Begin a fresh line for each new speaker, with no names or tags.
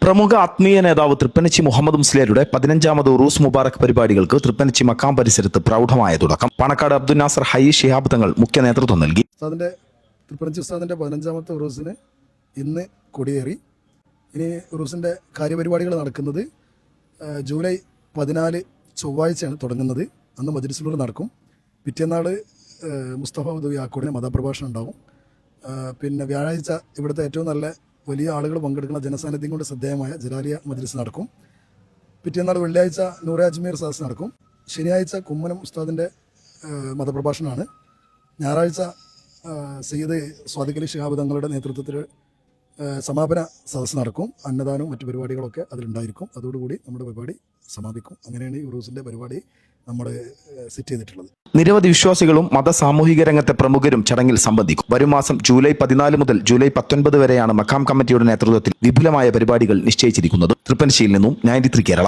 പ്രമുഖ ആത്മീയ നേതാവ് തൃപ്പനച്ചി മുഹമ്മദ് മുസ്ലിയാരുടെ 15ാമത് ഉറൂസ് മുബാറക് പരിപാടികൾക്ക് തൃപ്പനച്ചി മക്കാം പരിസരത്ത് പ്രൗഢമായ തുടക്കം. പാണക്കാട് അബ്ദുൽ നാസർ ഹൈ ശിഹാബ് തങ്ങൾ മുഖ്യ നേതൃത്വം നൽകി.
തൃപ്പനച്ചി ഉസ്താദിന്റെ 15ാമത്തെ ഉറൂസിന് ഇന്ന് കൊടിയേറി. ഇനി ഉറൂസിന്റെ കാര്യപരിപാടികൾ നടക്കുന്നത് ജൂലൈ 14 ചൊവ്വാഴ്ചയാണ് തുടങ്ങുന്നത്. അന്ന് മജ്‌ലിസുൽ നടക്കും. പിറ്റേന്നാൾ മുസ്തഫ ഉദവി ആക്കോടിന് മതപ്രഭാഷണം ഉണ്ടാവും. പിന്നെ വ്യാഴാഴ്ച ഇവിടുത്തെ ഏറ്റവും നല്ല വലിയ ആളുകൾ പങ്കെടുക്കുന്ന ജനസാന്നിധ്യം കൊണ്ട് ശ്രദ്ധേയമായ ജലാലിയ മജ്‌ലിസ് നടക്കും. പിറ്റേന്നാൾ വെള്ളിയാഴ്ച നൂറെ അജ്മീർ സദസ് നടക്കും. ശനിയാഴ്ച കുമ്മനം ഉസ്താദിൻ്റെ മതപ്രഭാഷണമാണ്. ഞായറാഴ്ച സയ്യിദ് സ്വാദിഖ് അലി ശിഹാബ് തങ്ങളുടെ നേതൃത്വത്തിൽ സമാപന സദസ്സ് നടക്കും. അന്നദാനവും മറ്റു പരിപാടികളൊക്കെ അതിലുണ്ടായിരിക്കും. അതോടുകൂടി നമ്മുടെ പരിപാടി സമാപിക്കും. അങ്ങനെയാണ് ഈ ഉറൂസിൻ്റെ പരിപാടി നമ്മൾ സെറ്റ് ചെയ്തിട്ടുള്ളത്.
നിരവധി വിശ്വാസികളും സാമൂഹിക രംഗത്തെ പ്രമുഖരും ചടങ്ങിൽ സംബന്ധിക്കും. വരും മാസം ജൂലൈ 14 മുതൽ ജൂലൈ 19 വരെയാണ് മക്കാം കമ്മിറ്റിയുടെ നേതൃത്വത്തിൽ വിപുലമായ പരിപാടികൾ നിശ്ചയിച്ചിരിക്കുന്നത്. തൃപ്പനച്ചിയിൽ നിന്നും 93 കേരള.